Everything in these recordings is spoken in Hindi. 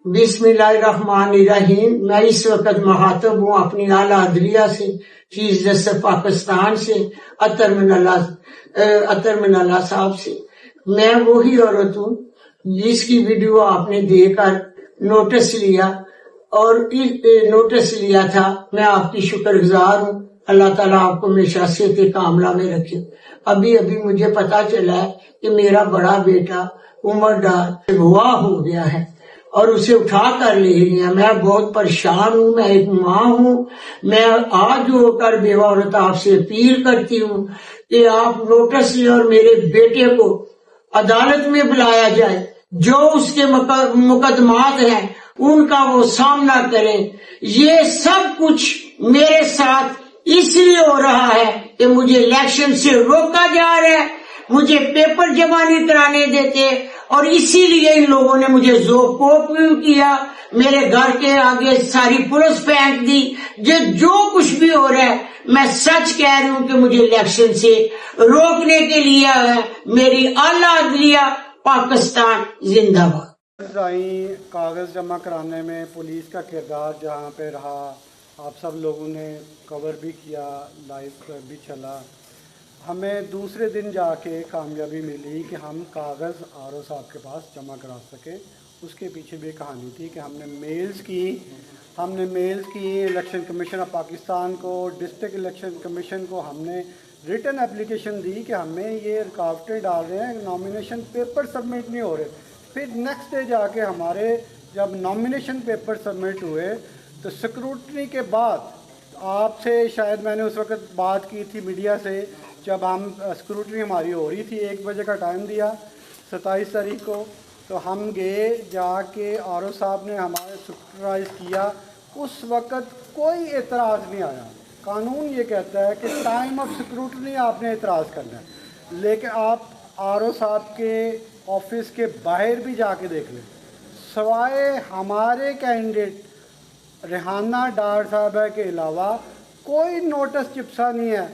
बिस्मिल्लाहिर्रहमानिर्रहीम। मैं इस वक्त मुखातब हूँ अपनी आला अदलिया से, चीफ जस्टिस पाकिस्तान से, अतर मिनल्ला साहब से। मैं वही औरत हूँ जिसकी वीडियो आपने देखकर नोटिस लिया और नोटिस लिया था। मैं आपकी शुक्रगुजार हूँ। अल्लाह ताला आपको हमेशा सेहत कामला में रखे। अभी अभी मुझे पता चला है कि मेरा बड़ा बेटा उमर डार अगवा हो गया है और उसे उठा कर ले गया। मैं बहुत परेशान हूँ। मैं एक माँ हूँ। मैं आज होकर बेवा औरत आपसे अपील करती हूँ कि आप नोटिस लें और मेरे बेटे को अदालत में बुलाया जाए। जो उसके मुकदमात हैं उनका वो सामना करें। ये सब कुछ मेरे साथ इसलिए हो रहा है कि मुझे इलेक्शन से रोका जा रहा है, मुझे पेपर जमा नहीं कराने देते और इसीलिए इन लोगों ने मुझे जोकोप किया। मेरे घर के आगे सारी पुलिस फेंक दी। जो कुछ भी हो रहा है मैं सच कह रही हूँ कि मुझे इलेक्शन से रोकने के लिए है। मेरी आला अदलिया पाकिस्तान जिंदाबाद। कागज जमा कराने में पुलिस का किरदार जहाँ पे रहा, आप सब लोगों ने कवर भी किया, लाइव भी चला। हमें दूसरे दिन जाके कामयाबी मिली कि हम कागज़ आरओ साहब के पास जमा करा सके। उसके पीछे भी कहानी थी कि हमने मेल्स की इलेक्शन कमीशन ऑफ पाकिस्तान को, डिस्ट्रिक्ट इलेक्शन कमीशन को हमने रिटन एप्लीकेशन दी कि हमें ये रुकावटें डाल रहे हैं, नॉमिनेशन पेपर सबमिट नहीं हो रहे। फिर नेक्स्ट डे जाके हमारे जब नॉमिनेशन पेपर सबमिट हुए तो स्क्रूटनी के बाद, आपसे शायद मैंने उस वक्त बात की थी मीडिया से, जब हम स्क्रूटनी हमारी हो रही थी, 1 बजे का टाइम दिया 27 तारीख को, तो हम गए जाके आरओ साहब ने हमारे सुपरवाइज़ किया। उस वक़्त कोई एतराज़ नहीं आया। कानून ये कहता है कि टाइम ऑफ स्क्रूटनी आपने एतराज़ करना है, लेकिन आप आरओ साहब के ऑफिस के बाहर भी जाके देख लें, सवाए हमारे कैंडिडेट रेहाना डार साहब के अलावा कोई नोटिस चिपसा नहीं है।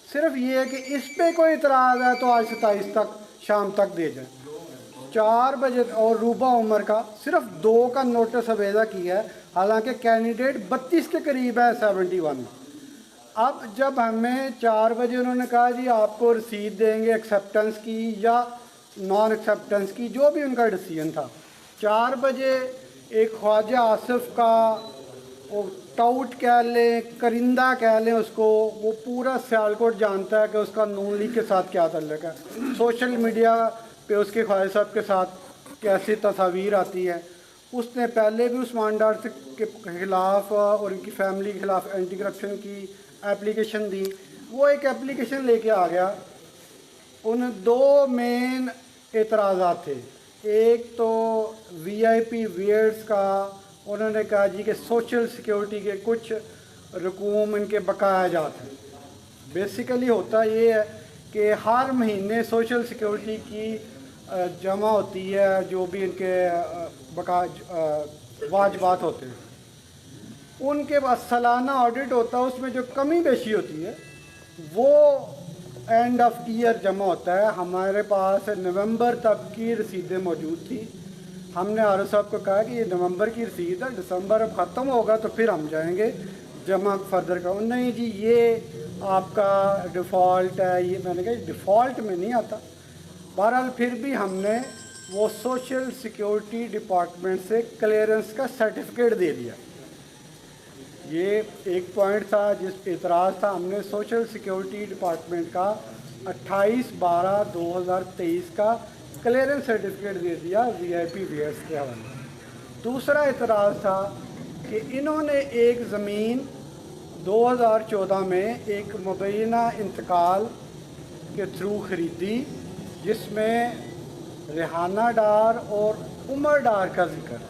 सिर्फ ये है कि इस पे कोई इतराज़ है तो आज 27 तक शाम तक दे जाए। 4 बजे और रूबा उमर का सिर्फ 2 का नोटिस अवेदा किया है, हालांकि कैंडिडेट 32 के करीब है 71। अब जब हमें 4 बजे उन्होंने कहा जी आपको रसीद देंगे एक्सेप्टेंस की या नॉन एक्सेप्टेंस की, जो भी उनका डिसीजन था। 4 बजे एक ख्वाजा आसिफ का वो टाउट कह लें, करिंदा कह लें उसको, वो पूरा सियालकोट जानता है कि उसका नून लीग के साथ क्या ताल्लुक है। सोशल मीडिया पे उसके ख्वाजा साहब के साथ कैसी तस्वीर आती है। उसने पहले भी उस्मान डार के ख़िलाफ़ और उनकी फैमिली के ख़िलाफ़ एंटी करप्शन की एप्लीकेशन दी। वो एक एप्लीकेशन लेके आ गया। उन 2 मेन एतराज़ात थे। एक तो वीआईपी वेयर्स का, उन्होंने कहा जी कि सोशल सिक्योरिटी के कुछ रकूम इनके बकाया जाते हैं। बेसिकली होता ये है कि हर महीने सोशल सिक्योरिटी की जमा होती है, जो भी इनके वाजबात होते हैं, उनके पास सालाना ऑडिट होता है। उसमें जो कमी बेशी होती है वो एंड ऑफ ईयर जमा होता है। हमारे पास नवंबर तक की रसीदें मौजूद थी। हमने आर ओ साहब को कहा कि ये नवंबर की रसीद है, दिसंबर अब ख़त्म होगा तो फिर हम जाएंगे जमा फर्दर करो। नहीं जी ये आपका डिफ़ॉल्ट है। ये मैंने कहा डिफ़ॉल्ट में नहीं आता। बहरहाल फिर भी हमने वो सोशल सिक्योरिटी डिपार्टमेंट से क्लियरेंस का सर्टिफिकेट दे दिया। ये एक पॉइंट था जिस एतराज़ था। हमने सोशल सिक्योरिटी डिपार्टमेंट का 28/12/2023 का क्लियरेंस सर्टिफिकेट दे दिया वीआईपी वेयर्स के हवाले। दूसरा एतराज़ था कि इन्होंने एक ज़मीन 2014 में एक मुबैना इंतकाल के थ्रू ख़रीदी, जिसमें रेहाना डार और उमर डार का जिक्र,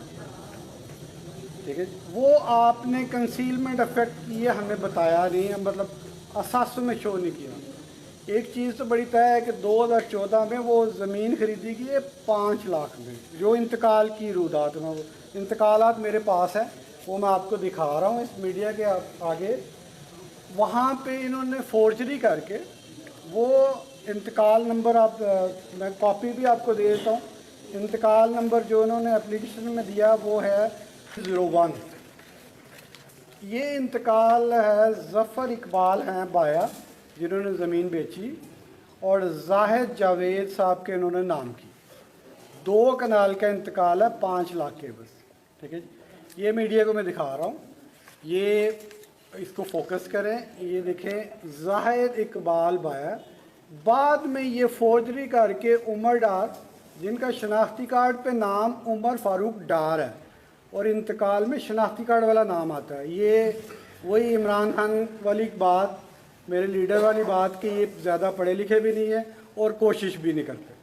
ठीक है। वो आपने कंसीलमेंट इफेक्ट किए, हमें बताया नहीं है, मतलब असासों में शो नहीं किया। एक चीज़ तो बड़ी तय है कि 2014 में वो ज़मीन खरीदी गई है 5 लाख में, जो इंतकाल की रूदात में, वो इंतकालात मेरे पास है, वो मैं आपको दिखा रहा हूँ इस मीडिया के आगे। वहाँ पे इन्होंने फोर्जरी करके वो इंतकाल नंबर, आप मैं कॉपी भी आपको दे देता हूँ। इंतकाल नंबर जो उन्होंने एप्लीकेशन में दिया वो है 01। ये इंतकाल है ज़फ़र इकबाल हैं बाया, जिन्होंने ज़मीन बेची, और जाहिद जावेद साहब के इन्होंने नाम की। 2 कनाल का इंतकाल है, 5 लाख के बस। ठीक है जी, ये मीडिया को मैं दिखा रहा हूँ, ये इसको फोकस करें, ये देखें जाहिद इकबाल बाया। बाद में ये फोर्जरी करके उमर डार, जिनका शनाख्ती कार्ड पे नाम उमर फारूक डार है और इंतकाल में शनाख्ती कार्ड वाला नाम आता है। ये वही इमरान खान वाली बात, मेरे लीडर वाली बात कि ये ज़्यादा पढ़े लिखे भी नहीं है और कोशिश भी नहीं करते,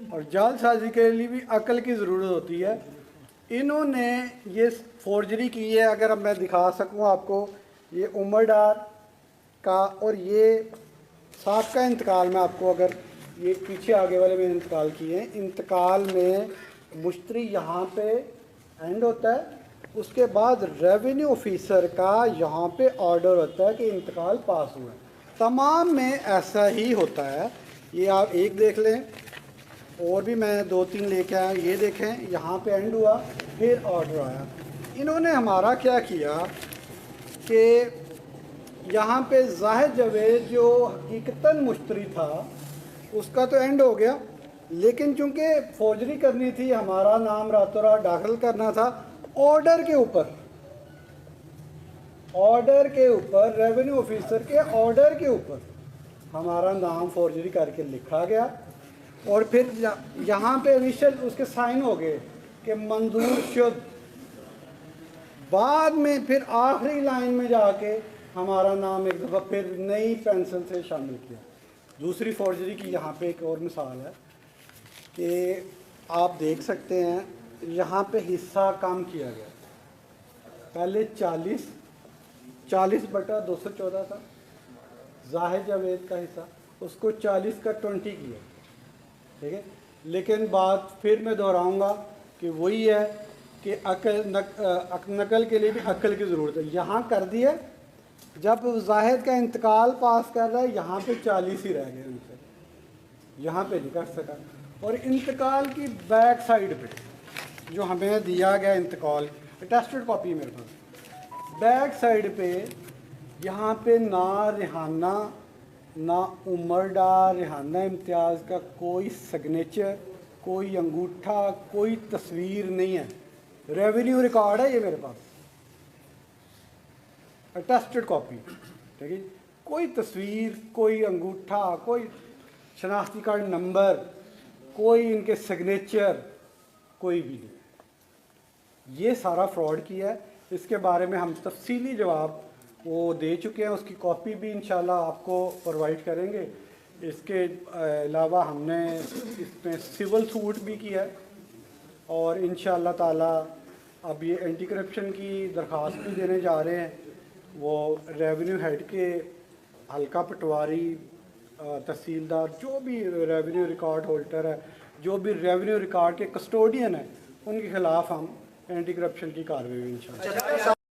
और जालसाजी के लिए भी अक्ल की ज़रूरत होती है। इन्होंने ये फोर्जरी की है, अगर अब मैं दिखा सकूं आपको, ये उमर डार का और ये साहब का इंतकाल में आपको, अगर ये पीछे आगे वाले में इंतकाल किए हैं, इंतकाल में मुश्तरी यहाँ पे एंड होता है, उसके बाद रेवेन्यू ऑफिसर का यहाँ पे ऑर्डर होता है कि इंतकाल पास हुआ है। तमाम में ऐसा ही होता है। ये आप एक देख लें, और भी मैं 2-3 लेके आया, ये देखें यहाँ पे एंड हुआ, फिर ऑर्डर आया। इन्होंने हमारा क्या किया कि यहाँ पे जाहिद जावेद जो हकीकतन मुश्तरी था उसका तो एंड हो गया, लेकिन चूंकि फौजरी करनी थी, हमारा नाम रातों रात दाखिल करना था, ऑर्डर के ऊपर रेवेन्यू ऑफिसर के ऑर्डर के ऊपर हमारा नाम फौजरी करके लिखा गया, और फिर यहाँ पे इनिशियल उसके साइन हो गए कि मंजूर शुद। बाद में फिर आखिरी लाइन में जाके हमारा नाम एक दफ़ा फिर नई पेंसिल से शामिल किया। दूसरी फौजरी की यहाँ पे एक और मिसाल है कि आप देख सकते हैं, यहाँ पे हिस्सा कम किया गया। पहले 40/214 था जाहिद जावेद का हिस्सा, उसको 40 का 20 किया। ठीक है, लेकिन बात फिर मैं दोहराऊंगा कि वही है कि नकल के लिए भी अक्ल की ज़रूरत है। यहाँ कर दिया, जब जाहिद का इंतकाल पास कर रहा है, यहाँ पे 40 ही रह गए उनसे, यहाँ पे नहीं कर सका। और इंतकाल की बैक साइड पे जो हमें दिया गया इंतकाल, अटेस्टेड कॉपी मेरे पास, बैक साइड पे यहाँ पे ना रिहाना, ना उमर डार, रिहाना इम्तियाज़ का कोई सिग्नेचर, कोई अंगूठा, कोई तस्वीर नहीं है। रेवेन्यू रिकॉर्ड है ये मेरे पास, अटेस्टेड कॉपी। ठीक है, कोई तस्वीर, कोई अंगूठा, कोई शनाख्ती कार्ड नंबर, कोई इनके सिग्नेचर, कोई भी नहीं। ये सारा फ्रॉड किया है। इसके बारे में हम तफसीली जवाब वो दे चुके हैं, उसकी कॉपी भी इंशाल्लाह आपको प्रोवाइड करेंगे। इसके अलावा हमने इसमें सिविल सूट भी किया है, और इंशाल्लाह ताला अब ये एंटी करप्शन की दरख्वास्त भी देने जा रहे हैं। वो रेवेन्यू हेड के हल्का पटवारी, तहसीलदार, जो भी रेवेन्यू रिकॉर्ड होल्डर है, जो भी रेवेन्यू रिकॉर्ड के कस्टोडियन है, उनके ख़िलाफ़ हम एंटी करप्शन की कार्रवाई इंशाल्लाह